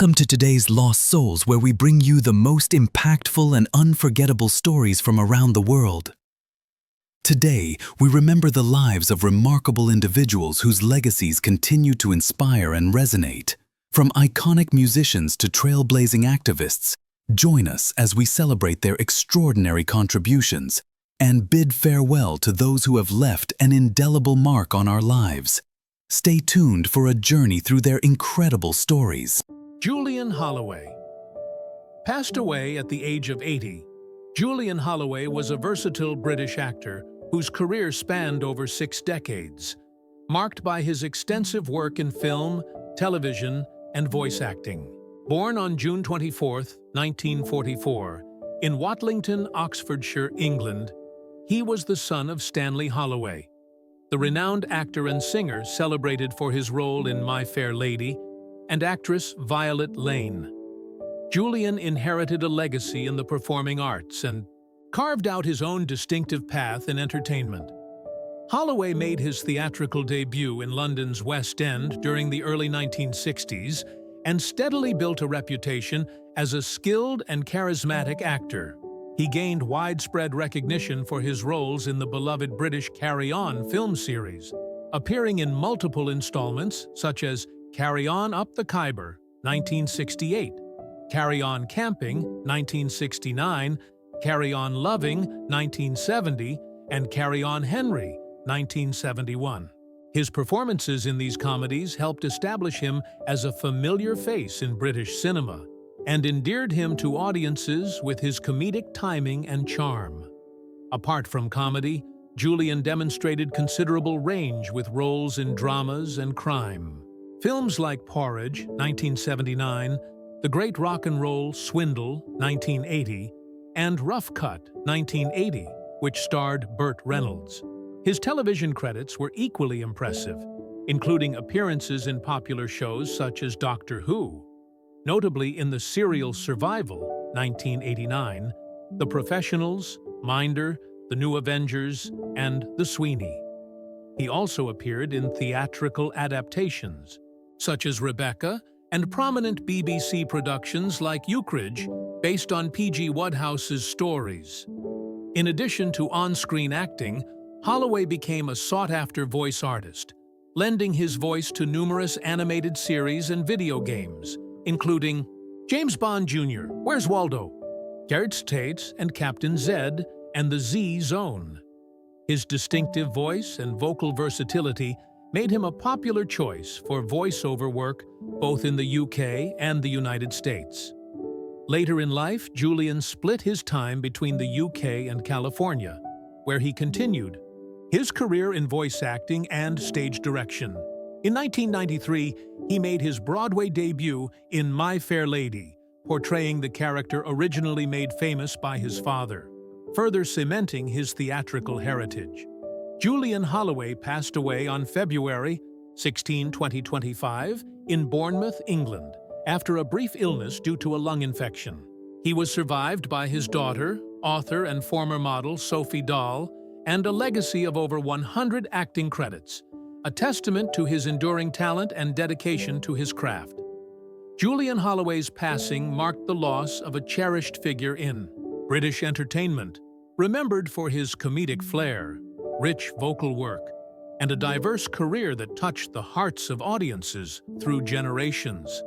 Welcome to today's Lost Souls, where we bring you the most impactful and unforgettable stories from around the world. Today, we remember the lives of remarkable individuals whose legacies continue to inspire and resonate. From iconic musicians to trailblazing activists, join us as we celebrate their extraordinary contributions and bid farewell to those who have left an indelible mark on our lives. Stay tuned for a journey through their incredible stories. Julian Holloway. Passed away at the age of 80, Julian Holloway was a versatile British actor whose career spanned over 6 decades, marked by his extensive work in film, television, and voice acting. Born on June 24, 1944, in Watlington, Oxfordshire, England, he was the son of Stanley Holloway, the renowned actor and singer celebrated for his role in My Fair Lady, and actress Violet Lane. Julian inherited a legacy in the performing arts and carved out his own distinctive path in entertainment. Holloway made his theatrical debut in London's West End during the early 1960s and steadily built a reputation as a skilled and charismatic actor. He gained widespread recognition for his roles in the beloved British Carry On film series, appearing in multiple installments such as Carry On Up the Khyber, 1968, Carry On Camping, 1969, Carry On Loving, 1970, and Carry On Henry, 1971. His performances in these comedies helped establish him as a familiar face in British cinema and endeared him to audiences with his comedic timing and charm. Apart from comedy, Julian demonstrated considerable range with roles in dramas and crime. Films like Porridge, 1979, The Great Rock and Roll Swindle, 1980, and Rough Cut, 1980, which starred Burt Reynolds. His television credits were equally impressive, including appearances in popular shows such as Doctor Who, notably in the serial Survival, 1989, The Professionals, Minder, The New Avengers, and The Sweeney. He also appeared in theatrical adaptations, such as Rebecca, and prominent BBC productions like Eucridge, based on P.G. Wodehouse's stories. In addition to on-screen acting, Holloway became a sought-after voice artist, lending his voice to numerous animated series and video games, including James Bond Jr., Where's Waldo?, Garrett's Tates and Captain Zed, and the Z Zone. His distinctive voice and vocal versatility made him a popular choice for voiceover work both in the UK and the United States. Later in life, Julian split his time between the UK and California, where he continued his career in voice acting and stage direction. In 1993, he made his Broadway debut in My Fair Lady, portraying the character originally made famous by his father, further cementing his theatrical heritage. Julian Holloway passed away on February 16, 2025, in Bournemouth, England, after a brief illness due to a lung infection. He was survived by his daughter, author and former model Sophie Dahl, and a legacy of over 100 acting credits, a testament to his enduring talent and dedication to his craft. Julian Holloway's passing marked the loss of a cherished figure in British entertainment, remembered for his comedic flair, rich vocal work, and a diverse career that touched the hearts of audiences through generations.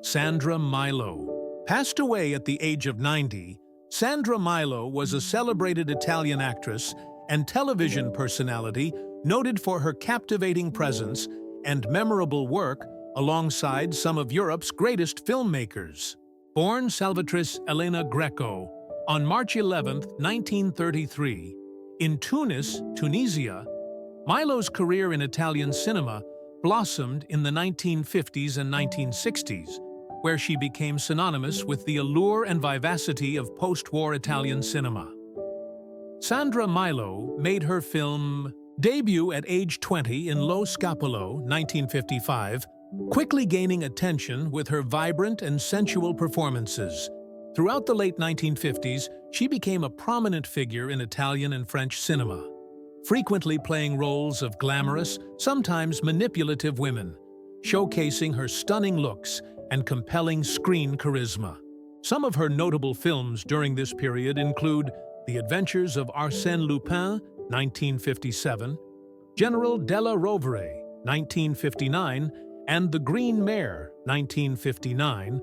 Sandra Milo. Passed away at the age of 90, Sandra Milo was a celebrated Italian actress and television personality noted for her captivating presence and memorable work alongside some of Europe's greatest filmmakers. Born Salvatrice Elena Greco on March 11, 1933, in Tunis, Tunisia, Milo's career in Italian cinema blossomed in the 1950s and 1960s, where she became synonymous with the allure and vivacity of post-war Italian cinema. Sandra Milo made her film debut at age 20 in Lo Scapolo, 1955, quickly gaining attention with her vibrant and sensual performances. Throughout the late 1950s, she became a prominent figure in Italian and French cinema, frequently playing roles of glamorous, sometimes manipulative women, showcasing her stunning looks and compelling screen charisma. Some of her notable films during this period include The Adventures of Arsène Lupin, 1957, General de la Rovere, 1959, and The Green Mare, 1959,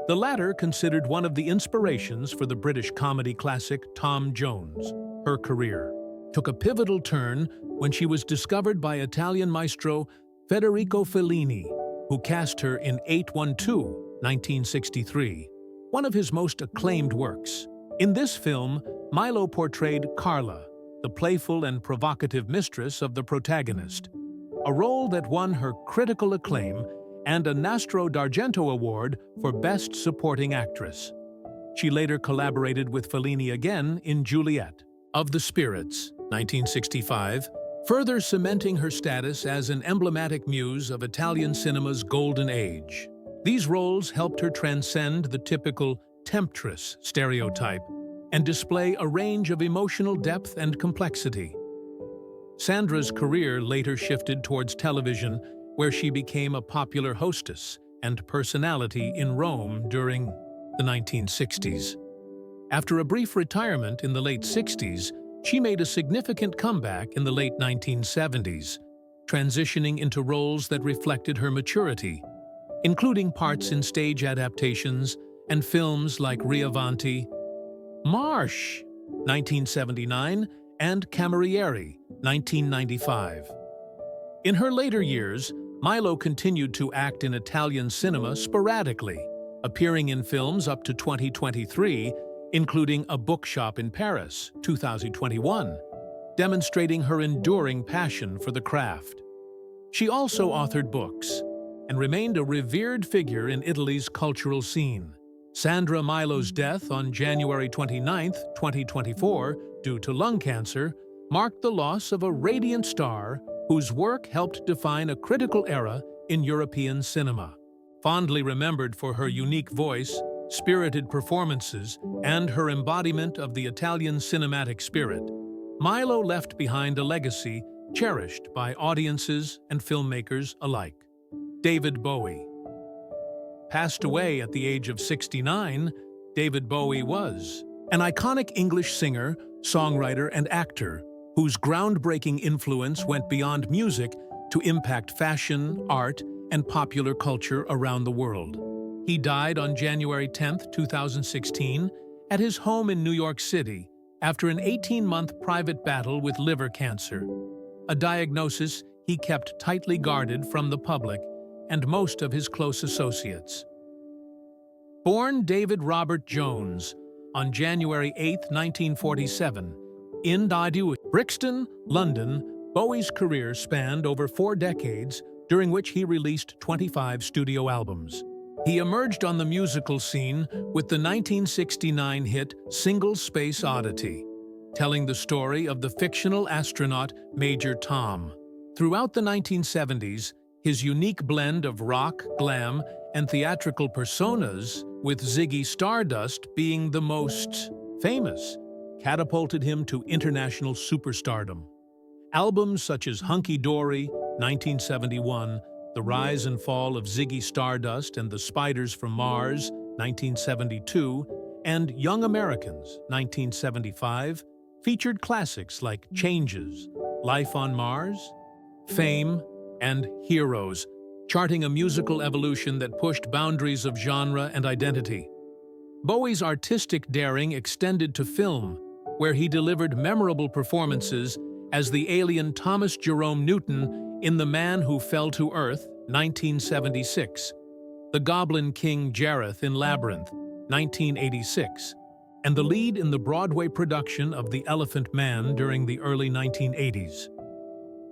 the latter considered one of the inspirations for the British comedy classic Tom Jones. Her career took a pivotal turn when she was discovered by Italian maestro Federico Fellini, who cast her in 812, 1963, one of his most acclaimed works. In this film, Milo portrayed Carla, the playful and provocative mistress of the protagonist, a role that won her critical acclaim and a Nastro d'Argento Award for Best Supporting Actress. She later collaborated with Fellini again in Juliet of the Spirits, 1965, further cementing her status as an emblematic muse of Italian cinema's golden age. These roles helped her transcend the typical temptress stereotype and display a range of emotional depth and complexity. Sandra's career later shifted towards television, where she became a popular hostess and personality in Rome during the 1960s. After a brief retirement in the late 60s, she made a significant comeback in the late 1970s, transitioning into roles that reflected her maturity, including parts in stage adaptations and films like Riavanti, Marsh, 1979, and Camerieri, 1995. In her later years, Milo continued to act in Italian cinema sporadically, appearing in films up to 2023, including A Bookshop in Paris, 2021, demonstrating her enduring passion for the craft. She also authored books and remained a revered figure in Italy's cultural scene. Sandra Milo's death on January 29, 2024, due to lung cancer, marked the loss of a radiant star whose work helped define a critical era in European cinema. Fondly remembered for her unique voice, spirited performances, and her embodiment of the Italian cinematic spirit, Milo left behind a legacy cherished by audiences and filmmakers alike. David Bowie. Passed away at the age of 69, David Bowie was an iconic English singer, songwriter, and actor whose groundbreaking influence went beyond music to impact fashion, art, and popular culture around the world. He died on January 10, 2016, at his home in New York City after an 18-month private battle with liver cancer, a diagnosis he kept tightly guarded from the public and most of his close associates. Born David Robert Jones on January 8, 1947, in Brixton, London, Bowie's career spanned over 4 decades, during which he released 25 studio albums. He emerged on the musical scene with the 1969 hit single Space Odyssey, telling the story of the fictional astronaut Major Tom. Throughout the 1970s, his unique blend of rock, glam, and theatrical personas, with Ziggy Stardust being the most famous, catapulted him to international superstardom. Albums such as Hunky Dory, 1971, The Rise and Fall of Ziggy Stardust and the Spiders from Mars, 1972, and Young Americans, 1975, featured classics like Changes, Life on Mars, Fame, and Heroes, charting a musical evolution that pushed boundaries of genre and identity. Bowie's artistic daring extended to film, where he delivered memorable performances as the alien Thomas Jerome Newton in The Man Who Fell to Earth, 1976, the Goblin King Jareth in Labyrinth, 1986, and the lead in the Broadway production of The Elephant Man during the early 1980s.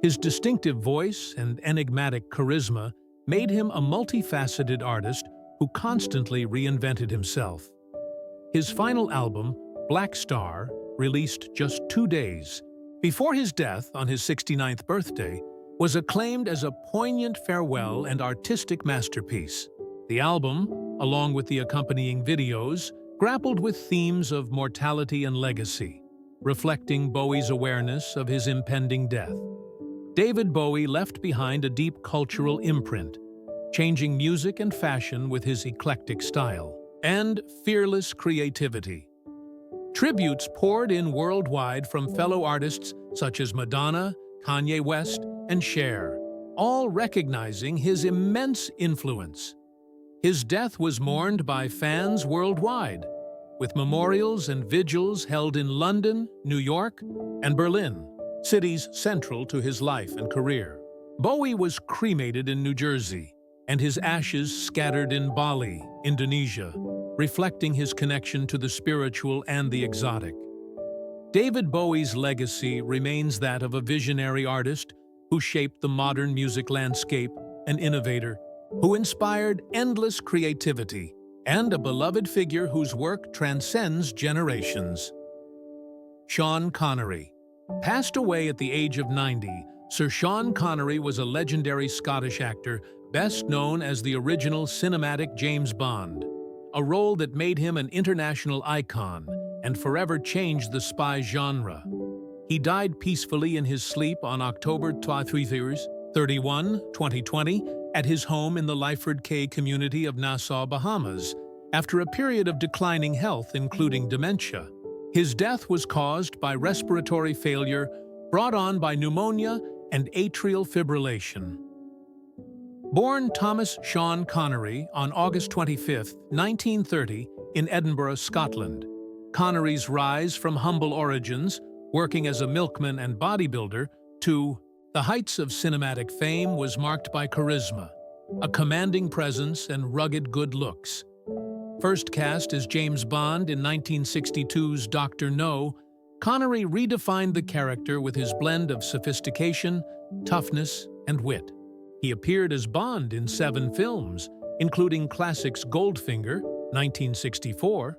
His distinctive voice and enigmatic charisma made him a multifaceted artist who constantly reinvented himself. His final album, Black Star, released just 2 days before his death on his 69th birthday, was acclaimed as a poignant farewell and artistic masterpiece. The album, along with the accompanying videos, grappled with themes of mortality and legacy, reflecting Bowie's awareness of his impending death. David Bowie left behind a deep cultural imprint, changing music and fashion with his eclectic style and fearless creativity. Tributes poured in worldwide from fellow artists such as Madonna, Kanye West, and Cher, all recognizing his immense influence. His death was mourned by fans worldwide, with memorials and vigils held in London, New York, and Berlin, cities central to his life and career. Bowie was cremated in New Jersey, and his ashes scattered in Bali, Indonesia, reflecting his connection to the spiritual and the exotic. David Bowie's legacy remains that of a visionary artist who shaped the modern music landscape, an innovator who inspired endless creativity, and a beloved figure whose work transcends generations. Sean Connery. Passed away at the age of 90, Sir Sean Connery was a legendary Scottish actor best known as the original cinematic James Bond, a role that made him an international icon and forever changed the spy genre. He died peacefully in his sleep on October 31, 2020, at his home in the Lyford Cay community of Nassau, Bahamas, after a period of declining health, including dementia. His death was caused by respiratory failure brought on by pneumonia and atrial fibrillation. Born Thomas Sean Connery on August 25, 1930, in Edinburgh, Scotland, Connery's rise from humble origins, working as a milkman and bodybuilder, to the heights of cinematic fame was marked by charisma, a commanding presence, and rugged good looks. First cast as James Bond in 1962's Dr. No, Connery redefined the character with his blend of sophistication, toughness, and wit. He appeared as Bond in 7 films, including classics Goldfinger, 1964,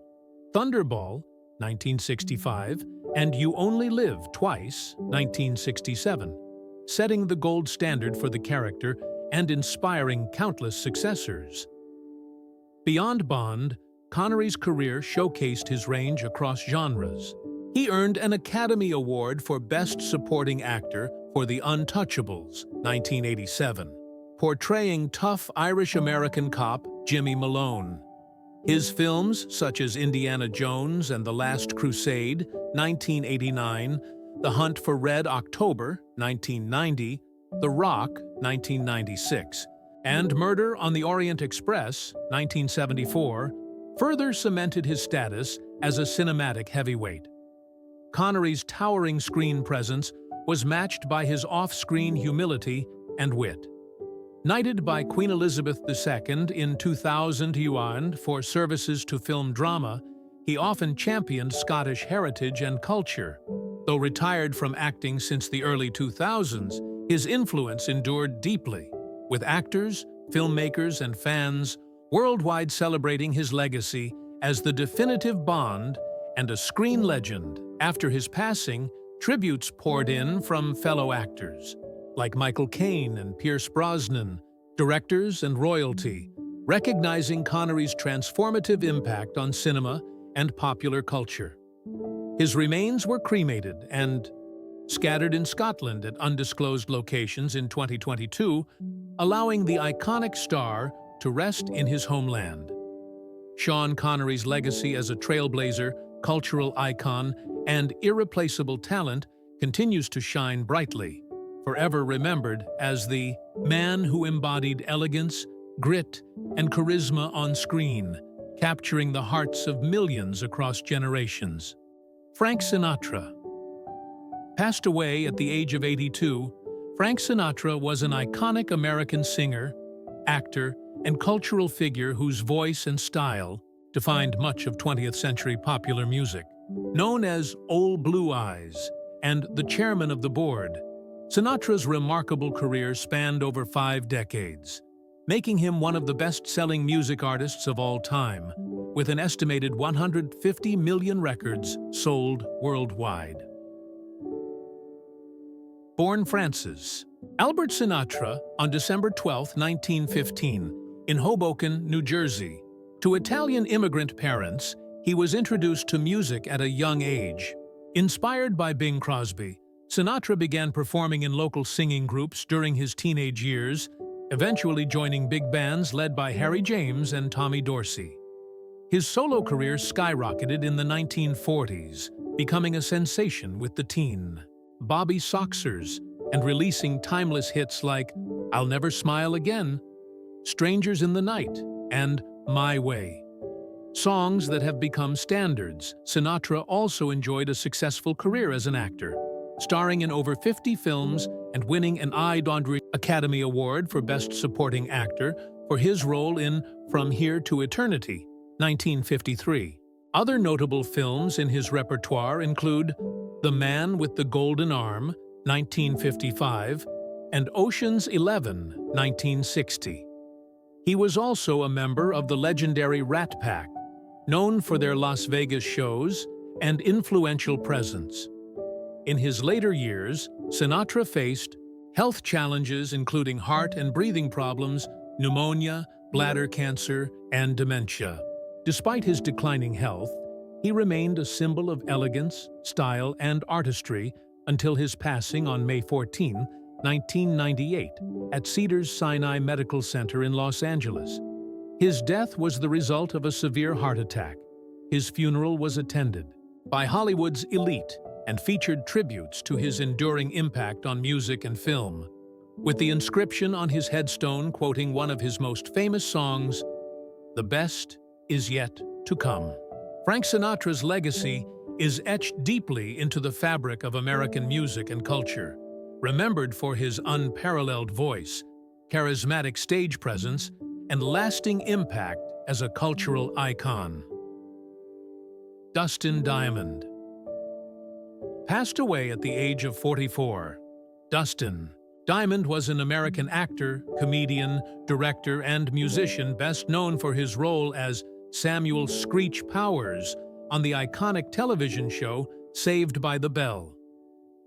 Thunderball, 1965, and You Only Live Twice, 1967, setting the gold standard for the character and inspiring countless successors. Beyond Bond, Connery's career showcased his range across genres. He earned an Academy Award for Best Supporting Actor for The Untouchables, 1987, portraying tough Irish-American cop Jimmy Malone. His films, such as Indiana Jones and The Last Crusade, 1989, The Hunt for Red October, 1990, The Rock, 1996, and Murder on the Orient Express, 1974, further cemented his status as a cinematic heavyweight. Connery's towering screen presence was matched by his off-screen humility and wit. Knighted by Queen Elizabeth II in 2000 yuan for services to film drama, he often championed Scottish heritage and culture. Though retired from acting since the early 2000s, his influence endured deeply, with actors, filmmakers, and fans worldwide celebrating his legacy as the definitive Bond and a screen legend. After his passing, tributes poured in from fellow actors, like Michael Caine and Pierce Brosnan, directors and royalty, recognizing Connery's transformative impact on cinema and popular culture. His remains were cremated and scattered in Scotland at undisclosed locations in 2022, allowing the iconic star to rest in his homeland. Sean Connery's legacy as a trailblazer, cultural icon, and irreplaceable talent continues to shine brightly, forever remembered as the man who embodied elegance, grit, and charisma on screen, capturing the hearts of millions across generations. Frank Sinatra. Passed away at the age of 82, Frank Sinatra was an iconic American singer, actor, and cultural figure whose voice and style defined much of 20th century popular music. Known as Old Blue Eyes and the chairman of the board, Sinatra's remarkable career spanned over 5 decades, making him one of the best-selling music artists of all time, with an estimated 150 million records sold worldwide. Born Francis Albert Sinatra on December 12, 1915, in Hoboken, New Jersey. To Italian immigrant parents, he was introduced to music at a young age. Inspired by Bing Crosby, Sinatra began performing in local singing groups during his teenage years, eventually joining big bands led by Harry James and Tommy Dorsey. His solo career skyrocketed in the 1940s, becoming a sensation with the teen Bobby Soxers and releasing timeless hits like I'll Never Smile Again, Strangers in the Night, and My Way. Songs that have become standards. Sinatra also enjoyed a successful career as an actor, starring in over 50 films and winning an Academy Award for Best Supporting Actor for his role in From Here to Eternity, 1953. Other notable films in his repertoire include The Man with the Golden Arm, 1955, and Ocean's 11, 1960. He was also a member of the legendary Rat Pack, known for their Las Vegas shows and influential presence. In his later years, Sinatra faced health challenges including heart and breathing problems, pneumonia, bladder cancer, and dementia. Despite his declining health, he remained a symbol of elegance, style, and artistry until his passing on May 14, 1998, at Cedars-Sinai Medical Center in Los Angeles. His death was the result of a severe heart attack. His funeral was attended by Hollywood's elite and featured tributes to his enduring impact on music and film, with the inscription on his headstone quoting one of his most famous songs, "The best is yet to come." Frank Sinatra's legacy is etched deeply into the fabric of American music and culture, remembered for his unparalleled voice, charismatic stage presence, and lasting impact as a cultural icon. Dustin Diamond passed away at the age of 44. Dustin Diamond was an American actor, comedian, director, and musician best known for his role as Samuel "Screech" Powers on the iconic television show Saved by the Bell.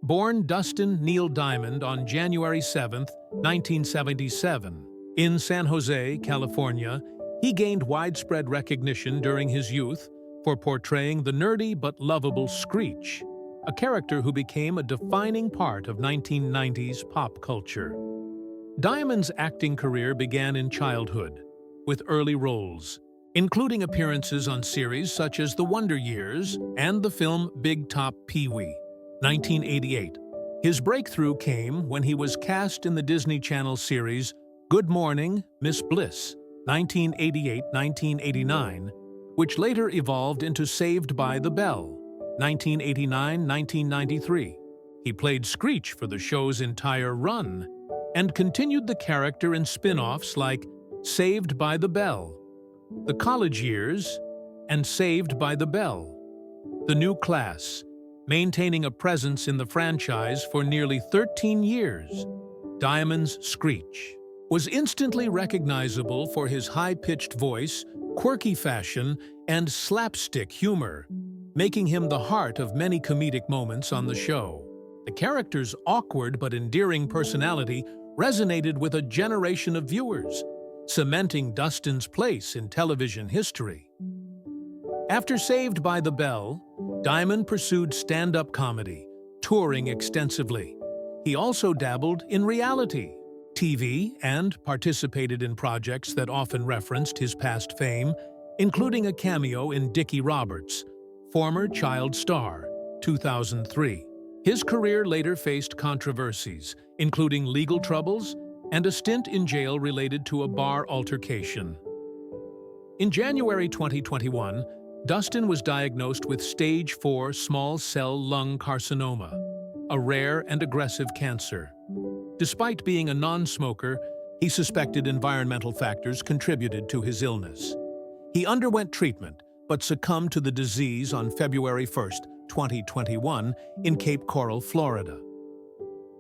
Born Dustin Neil Diamond on January 7, 1977, in San Jose, California, he gained widespread recognition during his youth for portraying the nerdy but lovable Screech, a character who became a defining part of 1990s pop culture. Diamond's acting career began in childhood, with early roles, including appearances on series such as The Wonder Years and the film Big Top Pee-wee, 1988. His breakthrough came when he was cast in the Disney Channel series Good Morning, Miss Bliss, 1988-1989, which later evolved into Saved by the Bell, 1989-1993. He played Screech for the show's entire run and continued the character in spin-offs like Saved by the Bell, The College Years, and Saved by the Bell, The New Class, maintaining a presence in the franchise for nearly 13 years. Diamond's Screech was instantly recognizable for his high-pitched voice, quirky fashion, and slapstick humor, making him the heart of many comedic moments on the show. The character's awkward but endearing personality resonated with a generation of viewers, cementing Dustin's place in television history. After Saved by the Bell, Diamond pursued stand-up comedy, touring extensively. He also dabbled in reality TV and participated in projects that often referenced his past fame, including a cameo in Dickie Roberts' Former Child Star, 2003. His career later faced controversies, including legal troubles and a stint in jail related to a bar altercation. In January 2021, Dustin was diagnosed with stage 4 small cell lung carcinoma, a rare and aggressive cancer. Despite being a non-smoker, he suspected environmental factors contributed to his illness. He underwent treatment, but succumbed to the disease on February 1, 2021, in Cape Coral, Florida.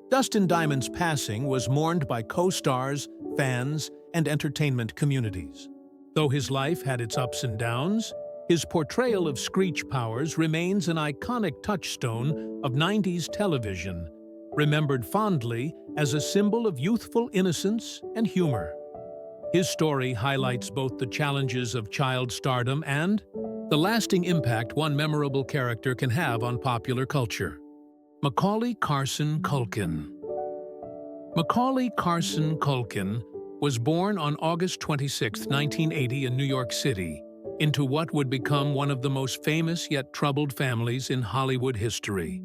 Dustin Diamond's passing was mourned by co-stars, fans, and entertainment communities. Though his life had its ups and downs, his portrayal of Screech Powers remains an iconic touchstone of 90s television, remembered fondly as a symbol of youthful innocence and humor. His story highlights both the challenges of child stardom and the lasting impact one memorable character can have on popular culture. Macaulay Carson Culkin. Macaulay Carson Culkin was born on August 26, 1980 in New York City, into what would become one of the most famous yet troubled families in Hollywood history.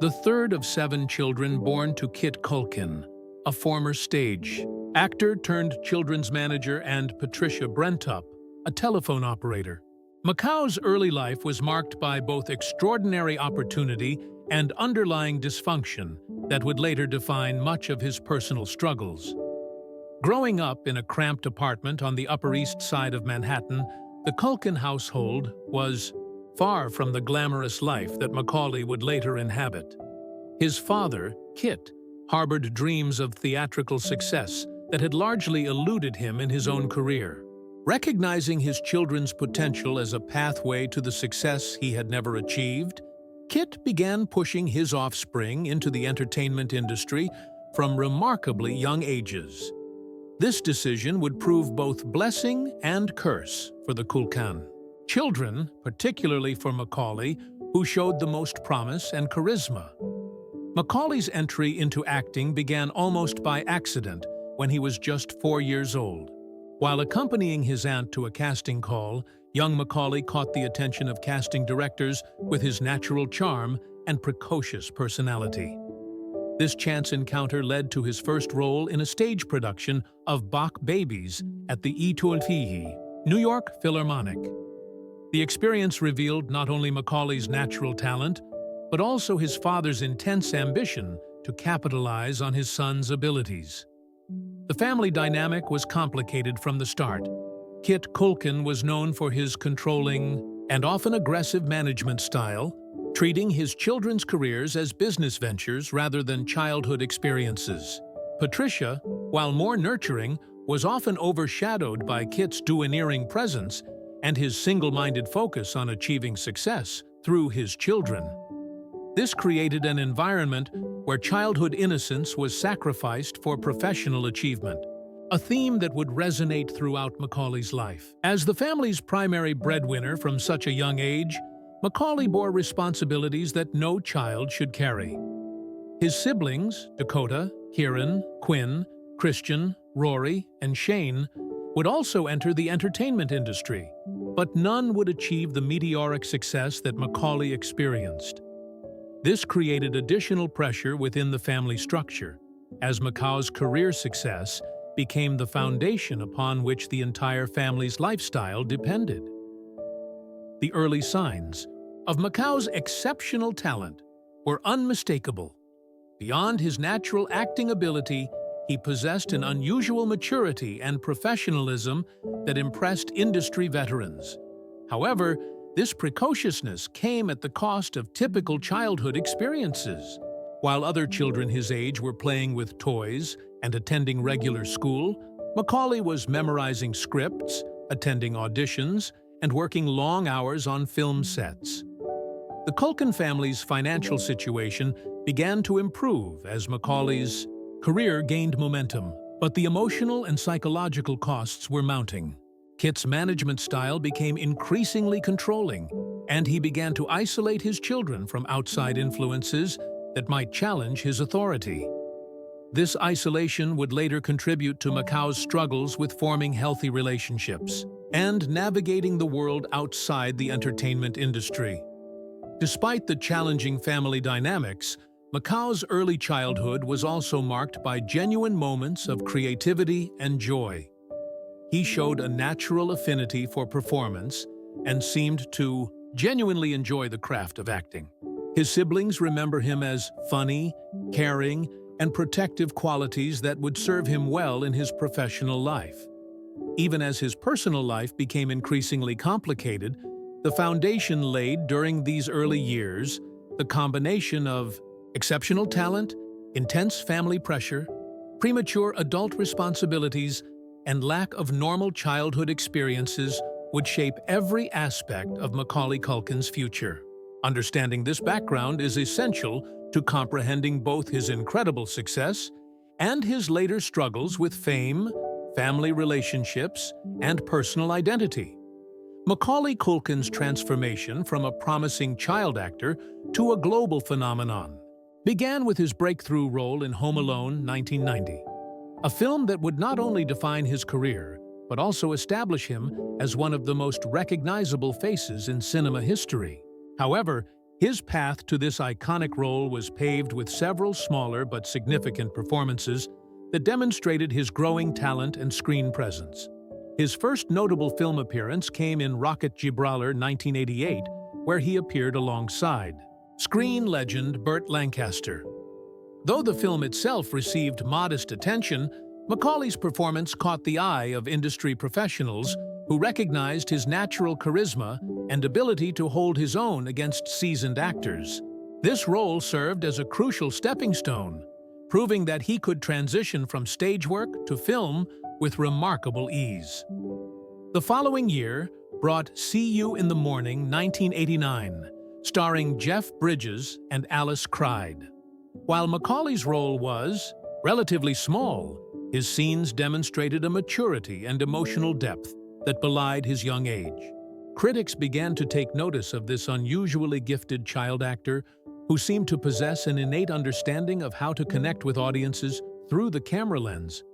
The third of 7 children born to Kit Culkin, a former stage actor turned children's manager, and Patricia Brentup, a telephone operator. Macau's early life was marked by both extraordinary opportunity and underlying dysfunction that would later define much of his personal struggles. Growing up in a cramped apartment on the Upper East Side of Manhattan, the Culkin household was far from the glamorous life that Macaulay would later inhabit. His father, Kit, harbored dreams of theatrical success that had largely eluded him in his own career. Recognizing his children's potential as a pathway to the success he had never achieved, Kit began pushing his offspring into the entertainment industry from remarkably young ages. This decision would prove both blessing and curse for the Culkin children, particularly for Macaulay, who showed the most promise and charisma. Macaulay's entry into acting began almost by accident when he was just 4 years old. While accompanying his aunt to a casting call, young Macaulay caught the attention of casting directors with his natural charm and precocious personality. This chance encounter led to his first role in a stage production of Bach Babies at the Étoile, New York Philharmonic. The experience revealed not only Macaulay's natural talent, but also his father's intense ambition to capitalize on his son's abilities. The family dynamic was complicated from the start. Kit Culkin was known for his controlling and often aggressive management style, treating his children's careers as business ventures rather than childhood experiences. Patricia, while more nurturing, was often overshadowed by Kit's domineering presence and his single-minded focus on achieving success through his children. This created an environment where childhood innocence was sacrificed for professional achievement, a theme that would resonate throughout Macaulay's life. As the family's primary breadwinner from such a young age, Macaulay bore responsibilities that no child should carry. His siblings, Dakota, Kieran, Quinn, Christian, Rory, and Shane, would also enter the entertainment industry, but none would achieve the meteoric success that Macaulay experienced. This created additional pressure within the family structure, as Macau's career success became the foundation upon which the entire family's lifestyle depended. The early signs of Macau's exceptional talent were unmistakable. Beyond his natural acting ability, he possessed an unusual maturity and professionalism that impressed industry veterans. However, this precociousness came at the cost of typical childhood experiences. While other children his age were playing with toys and attending regular school, Macaulay was memorizing scripts, attending auditions, and working long hours on film sets. The Culkin family's financial situation began to improve as Macaulay's career gained momentum, but the emotional and psychological costs were mounting. Kit's management style became increasingly controlling, and he began to isolate his children from outside influences that might challenge his authority. This isolation would later contribute to Macau's struggles with forming healthy relationships and navigating the world outside the entertainment industry. Despite the challenging family dynamics, Macau's early childhood was also marked by genuine moments of creativity and joy. He showed a natural affinity for performance and seemed to genuinely enjoy the craft of acting. His siblings remember him as funny, caring, and protective qualities that would serve him well in his professional life. Even as his personal life became increasingly complicated, the foundation laid during these early years, the combination of exceptional talent, intense family pressure, premature adult responsibilities, and lack of normal childhood experiences would shape every aspect of Macaulay Culkin's future. Understanding this background is essential to comprehending both his incredible success and his later struggles with fame, family relationships, and personal identity. Macaulay Culkin's transformation from a promising child actor to a global phenomenon began with his breakthrough role in Home Alone 1990. a film that would not only define his career, but also establish him as one of the most recognizable faces in cinema history. However, his path to this iconic role was paved with several smaller but significant performances that demonstrated his growing talent and screen presence. His first notable film appearance came in Rocket Gibraltar 1988, where he appeared alongside screen legend Burt Lancaster. Though the film itself received modest attention, Macaulay's performance caught the eye of industry professionals who recognized his natural charisma and ability to hold his own against seasoned actors. This role served as a crucial stepping stone, proving that he could transition from stage work to film with remarkable ease. The following year brought See You in the Morning 1989, starring Jeff Bridges and Alice Cried. While Macaulay's role was relatively small, his scenes demonstrated a maturity and emotional depth that belied his young age. Critics began to take notice of this unusually gifted child actor who seemed to possess an innate understanding of how to connect with audiences through the camera lens.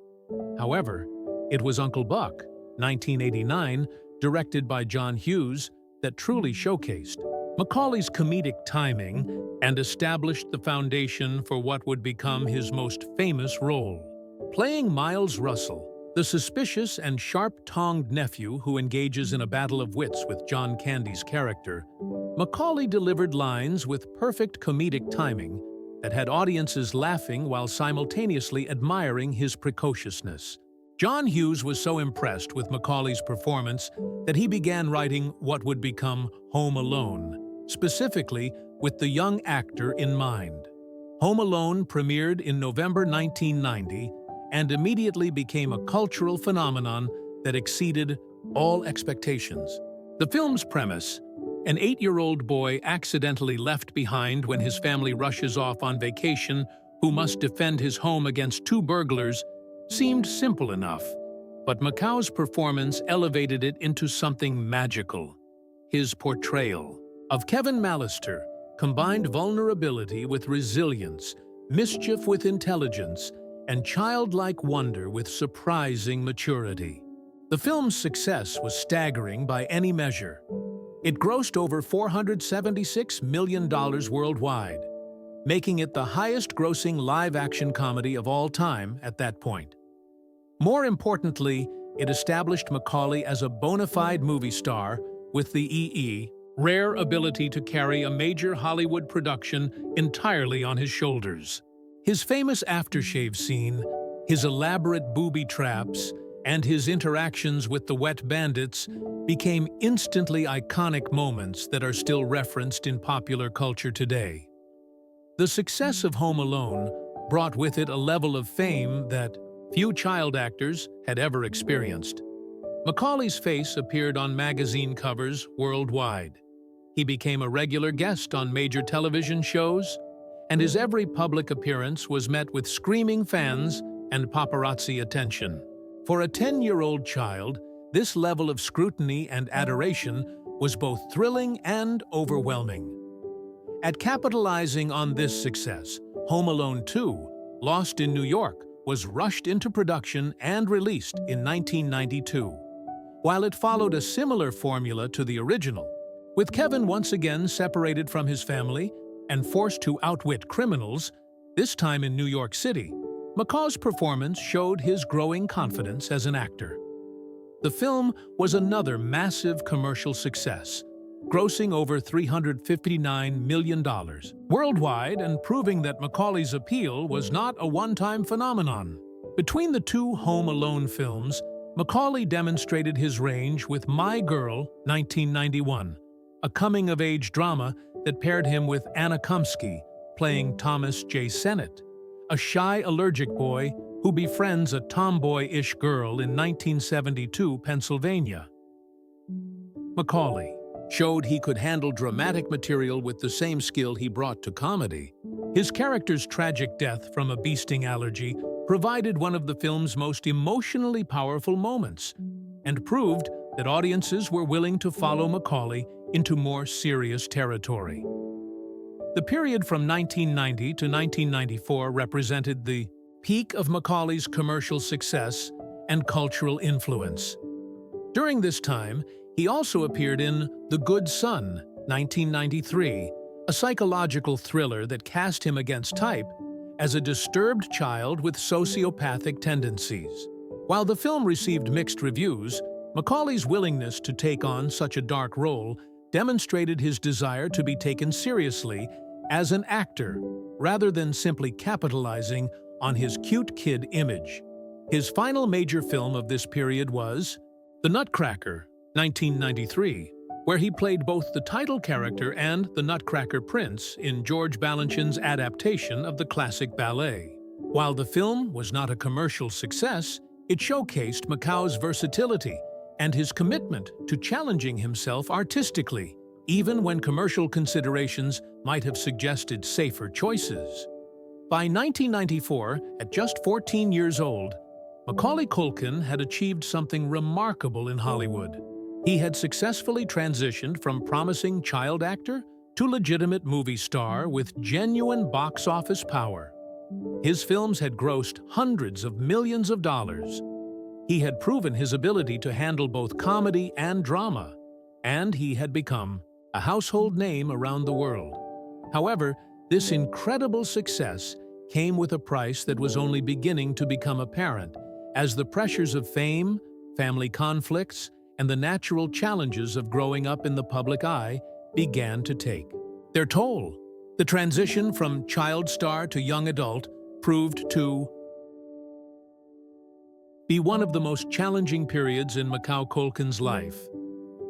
However, it was Uncle Buck, 1989, directed by John Hughes, that truly showcased Macaulay's comedic timing and established the foundation for what would become his most famous role. Playing Miles Russell, the suspicious and sharp-tongued nephew who engages in a battle of wits with John Candy's character, Macaulay delivered lines with perfect comedic timing that had audiences laughing while simultaneously admiring his precociousness. John Hughes was so impressed with Macaulay's performance that he began writing what would become Home Alone, specifically with the young actor in mind. Home Alone premiered in November 1990 and immediately became a cultural phenomenon that exceeded all expectations. The film's premise, an 8-year-old boy accidentally left behind when his family rushes off on vacation who must defend his home against 2 burglars, seemed simple enough, but Macaulay's performance elevated it into something magical. His portrayal of Kevin Mallister combined vulnerability with resilience, mischief with intelligence, and childlike wonder with surprising maturity. The film's success was staggering by any measure. It grossed over $476 million worldwide, making it the highest-grossing live-action comedy of all time at that point. More importantly, it established Macaulay as a bona fide movie star with the rare ability to carry a major Hollywood production entirely on his shoulders. His famous aftershave scene, his elaborate booby traps, and his interactions with the wet bandits became instantly iconic moments that are still referenced in popular culture today. The success of Home Alone brought with it a level of fame that few child actors had ever experienced. Macaulay's face appeared on magazine covers worldwide. He became a regular guest on major television shows, and his every public appearance was met with screaming fans and paparazzi attention. For a 10-year-old child, this level of scrutiny and adoration was both thrilling and overwhelming. At capitalizing on this success, Home Alone 2, Lost in New York, was rushed into production and released in 1992. While it followed a similar formula to the original, with Kevin once again separated from his family and forced to outwit criminals, this time in New York City, Macaulay's performance showed his growing confidence as an actor. The film was another massive commercial success, grossing over $359 million worldwide and proving that Macaulay's appeal was not a one-time phenomenon. Between the 2 Home Alone films, Macaulay demonstrated his range with My Girl, 1991, a coming-of-age drama that paired him with Anna Kumsky, playing Thomas J. Sennett, a shy allergic boy who befriends a tomboy-ish girl in 1972 Pennsylvania. Macaulay showed he could handle dramatic material with the same skill he brought to comedy. His character's tragic death from a bee sting allergy provided one of the film's most emotionally powerful moments and proved that audiences were willing to follow Macaulay into more serious territory. The period from 1990 to 1994 represented the peak of Macaulay's commercial success and cultural influence. During this time, he also appeared in The Good Son, 1993, a psychological thriller that cast him against type as a disturbed child with sociopathic tendencies. While the film received mixed reviews, Macaulay's willingness to take on such a dark role demonstrated his desire to be taken seriously as an actor, rather than simply capitalizing on his cute kid image. His final major film of this period was The Nutcracker, 1993, where he played both the title character and the Nutcracker Prince in George Balanchine's adaptation of the classic ballet. While the film was not a commercial success, it showcased Macau's versatility and his commitment to challenging himself artistically, even when commercial considerations might have suggested safer choices. By 1994, at just 14 years old, Macaulay Culkin had achieved something remarkable in Hollywood. He had successfully transitioned from promising child actor to legitimate movie star with genuine box office power. His films had grossed hundreds of millions of dollars. He had proven his ability to handle both comedy and drama, and he had become a household name around the world. However, this incredible success came with a price that was only beginning to become apparent as the pressures of fame, family conflicts, and the natural challenges of growing up in the public eye began to take their toll. The transition from child star to young adult proved to be one of the most challenging periods in Macaulay Culkin's life,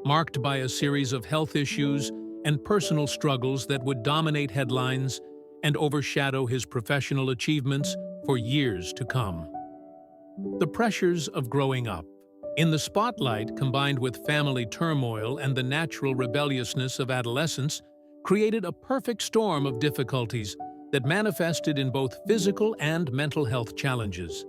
marked by a series of health issues and personal struggles that would dominate headlines and overshadow his professional achievements for years to come. The pressures of growing up in the spotlight, combined with family turmoil and the natural rebelliousness of adolescence, created a perfect storm of difficulties that manifested in both physical and mental health challenges.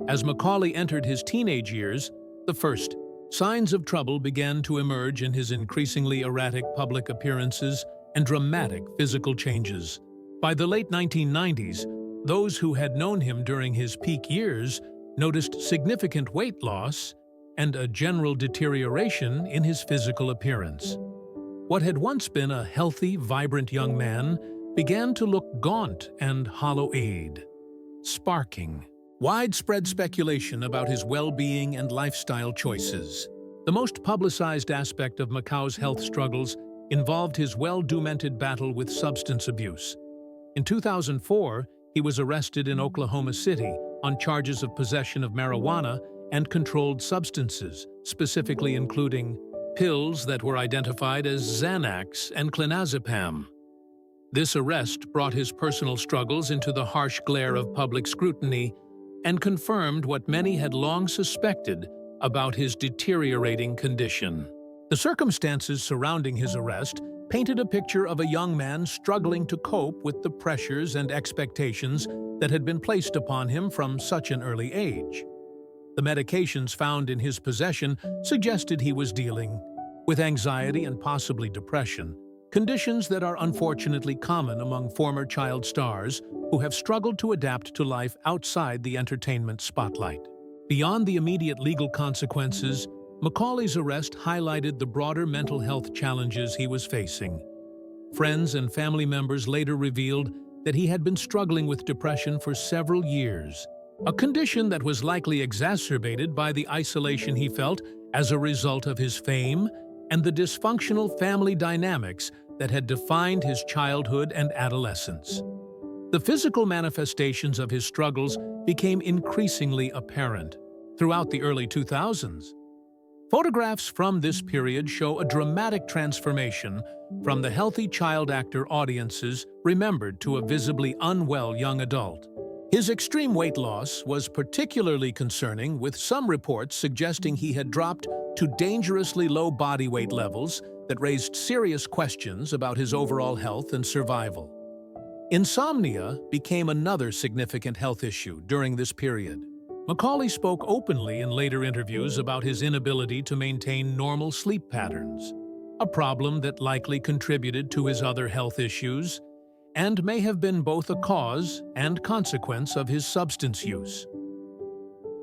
As Macaulay entered his teenage years, the first signs of trouble began to emerge in his increasingly erratic public appearances and dramatic physical changes. By the late 1990s, those who had known him during his peak years noticed significant weight loss and a general deterioration in his physical appearance. What had once been a healthy, vibrant young man began to look gaunt and hollow-eyed, sparking widespread speculation about his well-being and lifestyle choices. The most publicized aspect of Macau's health struggles involved his well-documented battle with substance abuse. In 2004, he was arrested in Oklahoma City on charges of possession of marijuana and controlled substances, specifically including pills that were identified as Xanax and clonazepam. This arrest brought his personal struggles into the harsh glare of public scrutiny and confirmed what many had long suspected about his deteriorating condition. The circumstances surrounding his arrest painted a picture of a young man struggling to cope with the pressures and expectations that had been placed upon him from such an early age. The medications found in his possession suggested he was dealing with anxiety and possibly depression, conditions that are unfortunately common among former child stars who have struggled to adapt to life outside the entertainment spotlight. Beyond the immediate legal consequences, Macaulay's arrest highlighted the broader mental health challenges he was facing. Friends and family members later revealed that he had been struggling with depression for several years, a condition that was likely exacerbated by the isolation he felt as a result of his fame and the dysfunctional family dynamics that had defined his childhood and adolescence. The physical manifestations of his struggles became increasingly apparent throughout the early 2000s. Photographs from this period show a dramatic transformation from the healthy child actor audiences remembered to a visibly unwell young adult. His extreme weight loss was particularly concerning, with some reports suggesting he had dropped to dangerously low body weight levels that raised serious questions about his overall health and survival. Insomnia became another significant health issue during this period. Macaulay spoke openly in later interviews about his inability to maintain normal sleep patterns, a problem that likely contributed to his other health issues, and may have been both a cause and consequence of his substance use.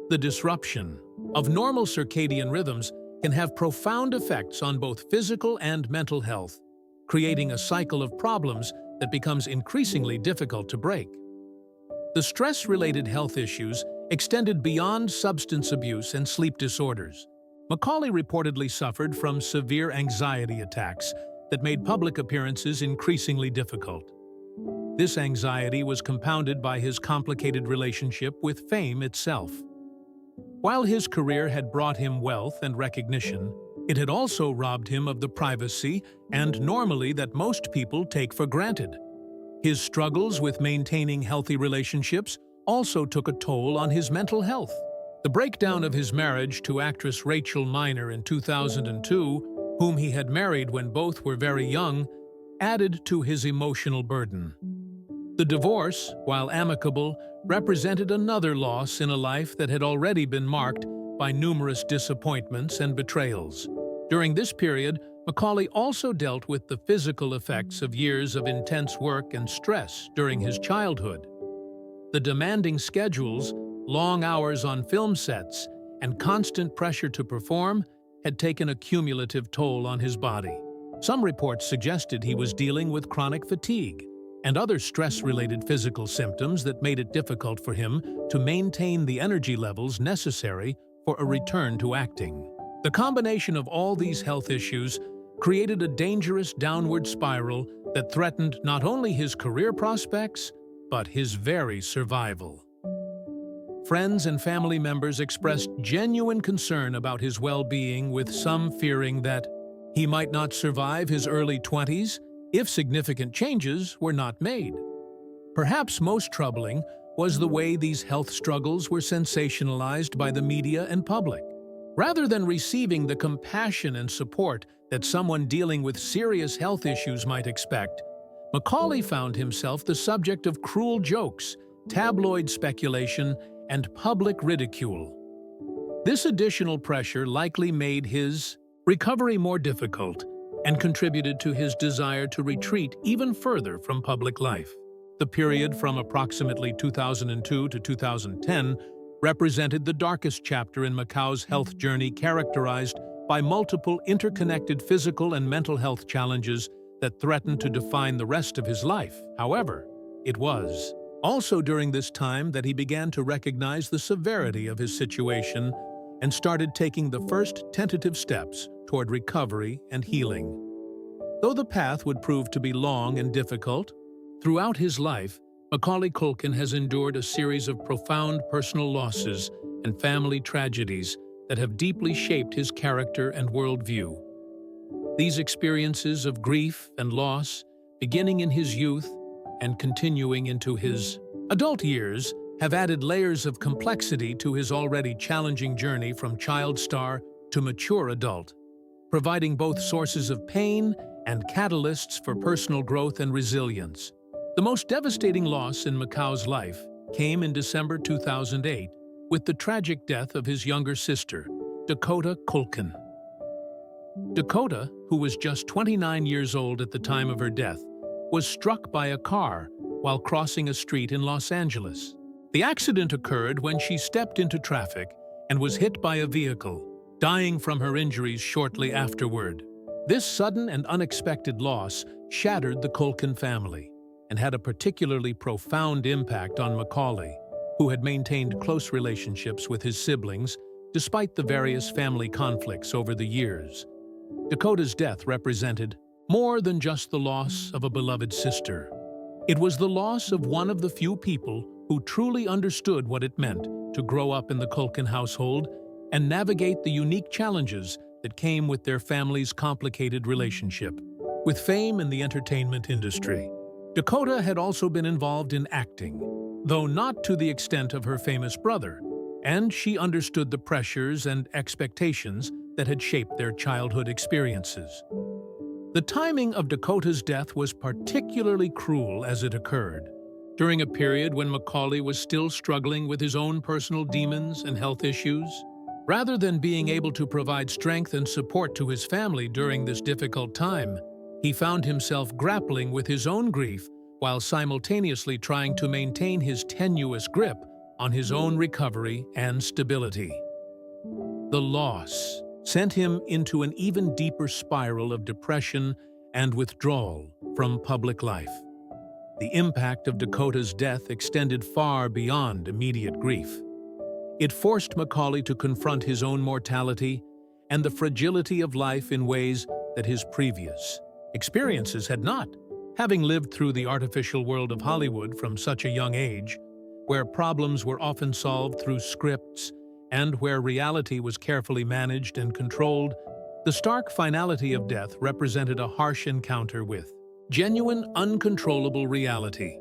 The disruption of normal circadian rhythms can have profound effects on both physical and mental health, creating a cycle of problems that becomes increasingly difficult to break. The stress-related health issues extended beyond substance abuse and sleep disorders. Macaulay reportedly suffered from severe anxiety attacks that made public appearances increasingly difficult. This anxiety was compounded by his complicated relationship with fame itself. While his career had brought him wealth and recognition, it had also robbed him of the privacy and normalcy that most people take for granted. His struggles with maintaining healthy relationships also took a toll on his mental health. The breakdown of his marriage to actress Rachel Miner in 2002, whom he had married when both were very young, added to his emotional burden. The divorce, while amicable, represented another loss in a life that had already been marked by numerous disappointments and betrayals. During this period, Macaulay also dealt with the physical effects of years of intense work and stress during his childhood. The demanding schedules, long hours on film sets, and constant pressure to perform had taken a cumulative toll on his body. Some reports suggested he was dealing with chronic fatigue and other stress-related physical symptoms that made it difficult for him to maintain the energy levels necessary for a return to acting. The combination of all these health issues created a dangerous downward spiral that threatened not only his career prospects, but his very survival. Friends and family members expressed genuine concern about his well-being, with some fearing that he might not survive his early 20s if significant changes were not made. Perhaps most troubling was the way these health struggles were sensationalized by the media and public. Rather than receiving the compassion and support that someone dealing with serious health issues might expect, Macaulay found himself the subject of cruel jokes, tabloid speculation, and public ridicule. This additional pressure likely made his recovery more difficult and contributed to his desire to retreat even further from public life. The period from approximately 2002 to 2010 represented the darkest chapter in Macau's health journey, characterized by multiple interconnected physical and mental health challenges that threatened to define the rest of his life. However, it was also during this time that he began to recognize the severity of his situation and started taking the first tentative steps toward recovery and healing. Though the path would prove to be long and difficult, throughout his life, Macaulay Culkin has endured a series of profound personal losses and family tragedies that have deeply shaped his character and worldview. These experiences of grief and loss, beginning in his youth and continuing into his adult years, have added layers of complexity to his already challenging journey from child star to mature adult, providing both sources of pain and catalysts for personal growth and resilience. The most devastating loss in Macau's life came in December 2008 with the tragic death of his younger sister, Dakota Culkin. Dakota, who was just 29 years old at the time of her death, was struck by a car while crossing a street in Los Angeles. The accident occurred when she stepped into traffic and was hit by a vehicle, dying from her injuries shortly afterward. This sudden and unexpected loss shattered the Culkin family and had a particularly profound impact on Macaulay, who had maintained close relationships with his siblings despite the various family conflicts over the years. Dakota's death represented more than just the loss of a beloved sister. It was the loss of one of the few people who truly understood what it meant to grow up in the Culkin household and navigate the unique challenges that came with their family's complicated relationship. With fame in the entertainment industry, Dakota had also been involved in acting, though not to the extent of her famous brother, and she understood the pressures and expectations that had shaped their childhood experiences. The timing of Dakota's death was particularly cruel as it occurred, during a period when Macaulay was still struggling with his own personal demons and health issues. Rather than being able to provide strength and support to his family during this difficult time, he found himself grappling with his own grief while simultaneously trying to maintain his tenuous grip on his own recovery and stability. The loss sent him into an even deeper spiral of depression and withdrawal from public life. The impact of Dakota's death extended far beyond immediate grief. It forced Macaulay to confront his own mortality and the fragility of life in ways that his previous experiences had not. Having lived through the artificial world of Hollywood from such a young age, where problems were often solved through scripts and where reality was carefully managed and controlled, the stark finality of death represented a harsh encounter with genuine, uncontrollable reality.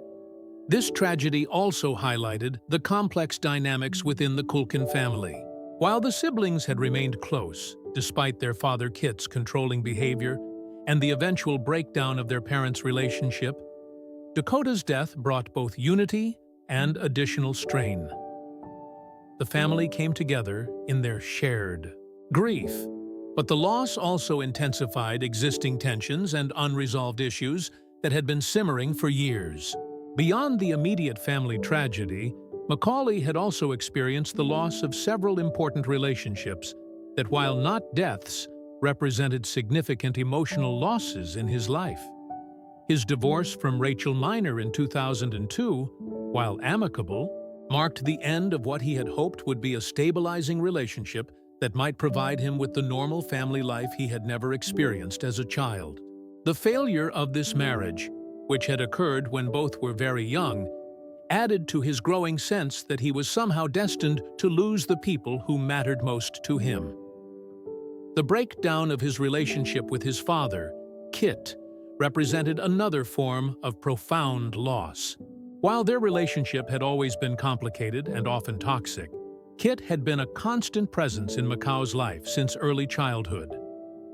This tragedy also highlighted the complex dynamics within the Culkin family. While the siblings had remained close, despite their father Kit's controlling behavior and the eventual breakdown of their parents' relationship, Dakota's death brought both unity and additional strain. The family came together in their shared grief, but the loss also intensified existing tensions and unresolved issues that had been simmering for years. Beyond the immediate family tragedy, Macaulay had also experienced the loss of several important relationships that, while not deaths, represented significant emotional losses in his life. His divorce from Rachel Miner in 2002, while amicable, marked the end of what he had hoped would be a stabilizing relationship that might provide him with the normal family life he had never experienced as a child. The failure of this marriage, which had occurred when both were very young, added to his growing sense that he was somehow destined to lose the people who mattered most to him. The breakdown of his relationship with his father, Kit, represented another form of profound loss. While their relationship had always been complicated and often toxic, Kit had been a constant presence in Macau's life since early childhood.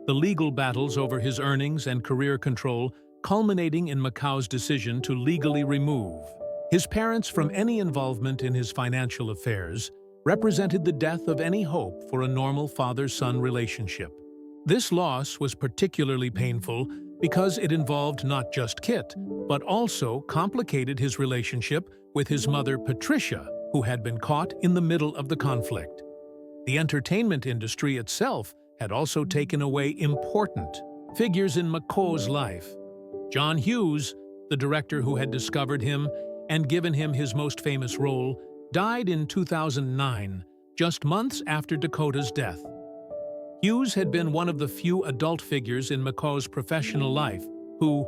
The legal battles over his earnings and career control culminating in Macau's decision to legally remove his parents from any involvement in his financial affairs represented the death of any hope for a normal father-son relationship. This loss was particularly painful because it involved not just Kit, but also complicated his relationship with his mother Patricia, who had been caught in the middle of the conflict. The entertainment industry itself had also taken away important figures in Macau's life. John Hughes, the director who had discovered him and given him his most famous role, died in 2009, just months after Dakota's death. Hughes had been one of the few adult figures in Macau's professional life who,